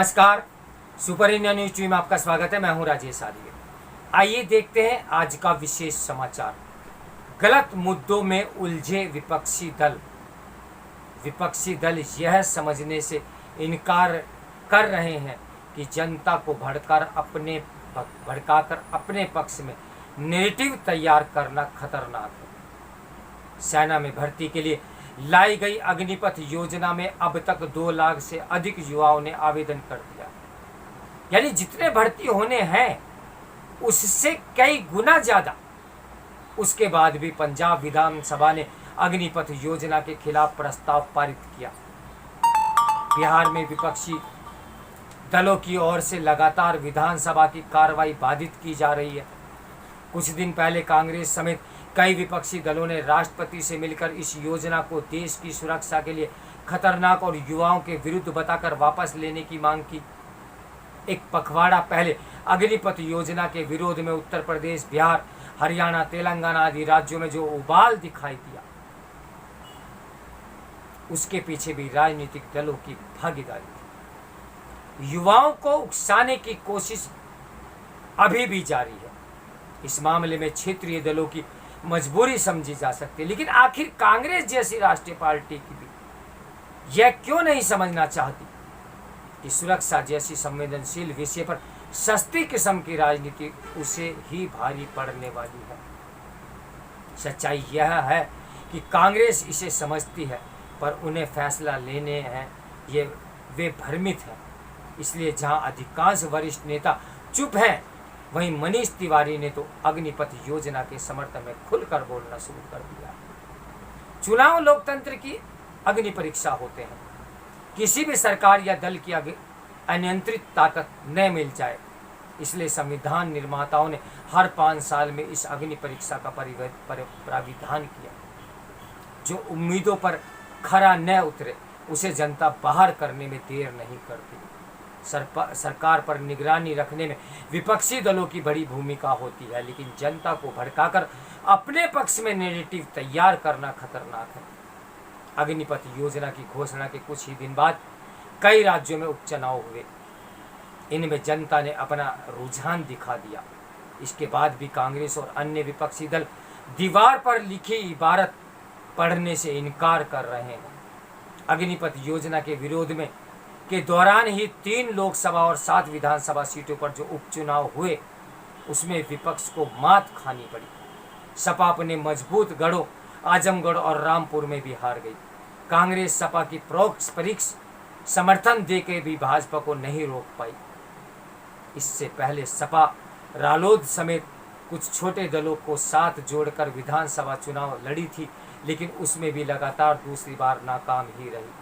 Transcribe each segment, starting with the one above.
नमस्कार, super India news team में आपका स्वागत है। मैं हूं राजेश आर्य। आइए देखते हैं आज का विशेष समाचार। गलत मुद्दों में उलझे विपक्षी दल यह समझने से इनकार कर रहे हैं कि जनता को भड़काकर अपने पक्ष में नैरेटिव तैयार करना खतरनाक है। सेना में भर्ती के लिए लाई गई अग्निपथ योजना में अब तक 2 लाख से अधिक युवाओं ने आवेदन कर दिया, यानी जितने भर्ती होने हैं उससे कई गुना ज्यादा। उसके बाद भी पंजाब विधानसभा ने अग्निपथ योजना के खिलाफ प्रस्ताव पारित किया। बिहार में विपक्षी दलों की ओर से लगातार विधानसभा की कार्रवाई बाधित की जा रही है। कुछ दिन पहले कांग्रेस समेत कई विपक्षी दलों ने राष्ट्रपति से मिलकर इस योजना को देश की सुरक्षा के लिए खतरनाक और युवाओं के विरुद्ध बताकर वापस लेने की मांग की। एक पखवाड़ा पहले अग्निपथ योजना के विरोध में उत्तर प्रदेश, बिहार, हरियाणा, तेलंगाना आदि राज्यों में जो उबाल दिखाई दिया, उसके पीछे भी राजनीतिक दलों की भागीदारी थी। युवाओं को उकसाने की कोशिश अभी भी जारी है। इस मामले में क्षेत्रीय दलों की मजबूरी समझी जा सकती है, लेकिन आखिर कांग्रेस जैसी राष्ट्रीय पार्टी की भी यह क्यों नहीं समझना चाहती कि सुरक्षा जैसी संवेदनशील विषय पर सस्ती किस्म की राजनीति उसे ही भारी पड़ने वाली है। सच्चाई यह है कि कांग्रेस इसे समझती है, पर उन्हें फैसला लेने हैं वे भ्रमित हैं। इसलिए जहां अधिकांश वरिष्ठ नेता चुप हैं, वहीं मनीष तिवारी ने तो अग्निपथ योजना के समर्थन में खुलकर बोलना शुरू कर दिया। चुनाव लोकतंत्र की अग्नि परीक्षा होते हैं। किसी भी सरकार या दल की अनियंत्रित ताकत न मिल जाए, इसलिए संविधान निर्माताओं ने हर 5 साल में इस अग्नि परीक्षा का प्राविधान किया। जो उम्मीदों पर खरा न उतरे, उसे जनता बाहर करने में देर नहीं करती। सरकार पर निगरानी रखने में विपक्षी दलों की बड़ी भूमिका होती है, लेकिन जनता को भड़काकर अपने पक्ष में नैरेटिव तैयार करना खतरनाक है। अग्निपथ योजना की घोषणा के कुछ ही दिन बाद कई राज्यों में उपचुनाव हुए। इनमें जनता ने अपना रुझान दिखा दिया। इसके बाद भी कांग्रेस और अन्य विपक्षी दल दीवार पर लिखी इबारत पढ़ने से इनकार कर रहे हैं। अग्निपथ योजना के विरोध में के दौरान ही 3 लोकसभा और 7 विधानसभा सीटों पर जो उपचुनाव हुए, उसमें विपक्ष को मात खानी पड़ी। सपा अपने मजबूत गढ़ों आजमगढ़ और रामपुर में भी हार गई। कांग्रेस सपा की परोक्ष समर्थन देके भी भाजपा को नहीं रोक पाई। इससे पहले सपा रालोद समेत कुछ छोटे दलों को साथ जोड़कर विधानसभा चुनाव लड़ी थी, लेकिन उसमें भी लगातार दूसरी बार नाकाम ही रही।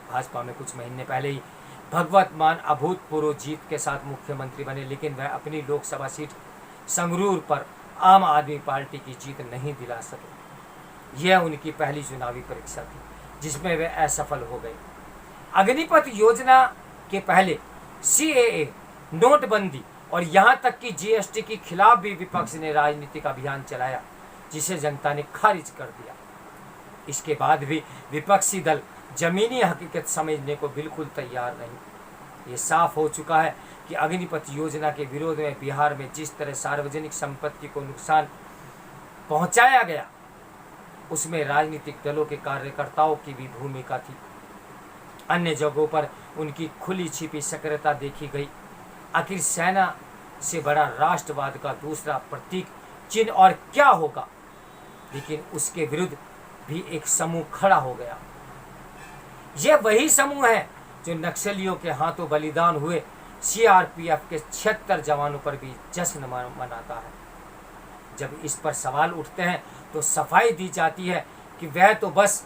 भाजपा में कुछ महीने पहले ही भगवत मान अभूतपूर्व जीत के साथ मुख्यमंत्री बने, लेकिन वह अपनी लोकसभा सीट संगरूर पर आम आदमी पार्टी की जीत नहीं दिला सके। यह उनकी पहली चुनावी परीक्षा थी, जिसमें वे असफल हो गए। अग्निपथ योजना के पहले CAA, नोटबंदी और यहाँ तक कि GST के खिलाफ भी विपक्ष ने राजनीतिक अभियान चलाया, जिसे जनता ने खारिज कर दिया। इसके बाद भी विपक्षी दल जमीनी हकीकत समझने को बिल्कुल तैयार नहीं। ये साफ हो चुका है कि अग्निपथ योजना के विरोध में बिहार में जिस तरह सार्वजनिक संपत्ति को नुकसान पहुंचाया गया, उसमें राजनीतिक दलों के कार्यकर्ताओं की भी भूमिका थी। अन्य जगहों पर उनकी खुली छिपी सक्रियता देखी गई। आखिर सेना से बड़ा राष्ट्रवाद का दूसरा प्रतीक चिन्ह और क्या होगा, लेकिन उसके विरुद्ध भी एक समूह खड़ा हो गया। यह वही समूह है जो नक्सलियों के हाथों बलिदान हुए CRPF के 76 जवानों पर भी जश्न मनाता है। जब इस पर सवाल उठते हैं तो सफाई दी जाती है कि वह तो बस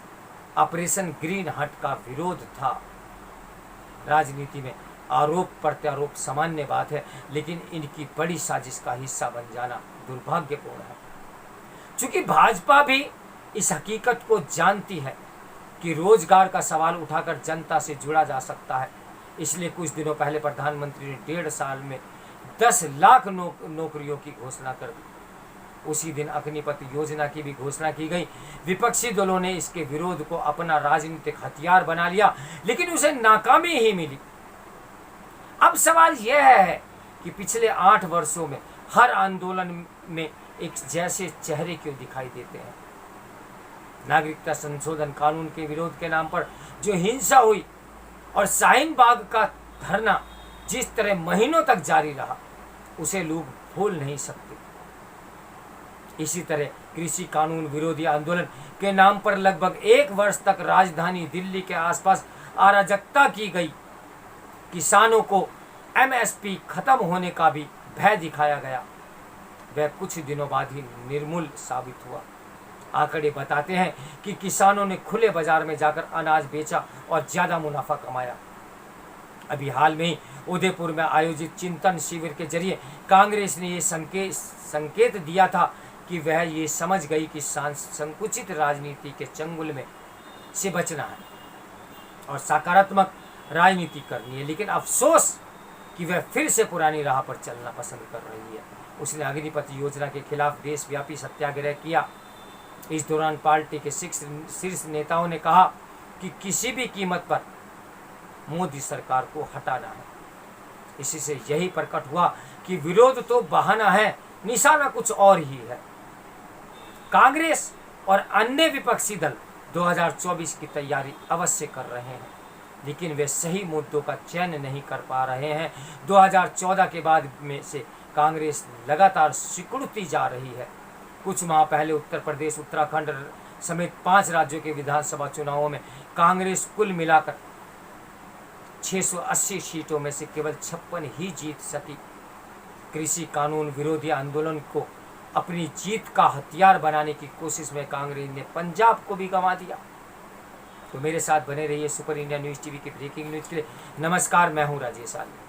ऑपरेशन ग्रीन हट का विरोध था। राजनीति में आरोप प्रत्यारोप सामान्य बात है, लेकिन इनकी बड़ी साजिश का हिस्सा बन जाना दुर्भाग्यपूर्ण है। चूंकि भाजपा भी इस हकीकत को जानती है कि रोजगार का सवाल उठाकर जनता से जुड़ा जा सकता है, इसलिए कुछ दिनों पहले प्रधानमंत्री ने 1.5 साल में 10 लाख नौकरियों की घोषणा कर दी। उसी दिन अग्निपथ योजना की भी घोषणा की गई। विपक्षी दलों ने इसके विरोध को अपना राजनीतिक हथियार बना लिया, लेकिन उसे नाकामी ही मिली। अब सवाल यह है कि पिछले 8 वर्षों में हर आंदोलन में एक जैसे चेहरे क्यों दिखाई देते हैं। नागरिकता संशोधन कानून के विरोध के नाम पर जो हिंसा हुई और शाहीन बाग का धरना जिस तरह महीनों तक जारी रहा, उसे लोग भूल नहीं सकते। इसी तरह कृषि कानून विरोधी आंदोलन के नाम पर लगभग 1 वर्ष तक राजधानी दिल्ली के आसपास अराजकता की गई। किसानों को एमएसपी खत्म होने का भी भय दिखाया गया, वह कुछ दिनों बाद ही निर्मूल साबित हुआ। आंकड़े बताते हैं कि किसानों ने खुले बाजार में जाकर अनाज बेचा और ज्यादा मुनाफा कमाया। अभी हाल में ही उदयपुर में आयोजित चिंतन शिविर के जरिए कांग्रेस ने ये संकेत दिया था कि वह ये समझ गई कि संकुचित राजनीति के चंगुल में से बचना है और सकारात्मक राजनीति करनी है। लेकिन अफसोस कि वह फिर से पुरानी राह पर चलना पसंद कर रही है। उसने अग्निपथ योजना के खिलाफ देशव्यापी सत्याग्रह किया। इस दौरान पार्टी के शीर्ष नेताओं ने कहा कि किसी भी कीमत पर मोदी सरकार को हटाना है। इसी से यही प्रकट हुआ कि विरोध तो बहाना है, निशाना कुछ और ही है। कांग्रेस और अन्य विपक्षी दल 2024 की तैयारी अवश्य कर रहे हैं, लेकिन वे सही मुद्दों का चयन नहीं कर पा रहे हैं। 2014 के बाद में से कांग्रेस लगातार सिकुड़ती जा रही है। कुछ माह पहले उत्तर प्रदेश, उत्तराखंड समेत 5 राज्यों के विधानसभा चुनावों में कांग्रेस कुल मिलाकर 680 सीटों में से केवल 56 ही जीत सकी। कृषि कानून विरोधी आंदोलन को अपनी जीत का हथियार बनाने की कोशिश में कांग्रेस ने पंजाब को भी गंवा दिया। तो मेरे साथ बने रहिए सुपर इंडिया न्यूज़ टीवी की ब्रेकिंग न्यूज़ के लिए। नमस्कार, मैं हूं राजेश आली।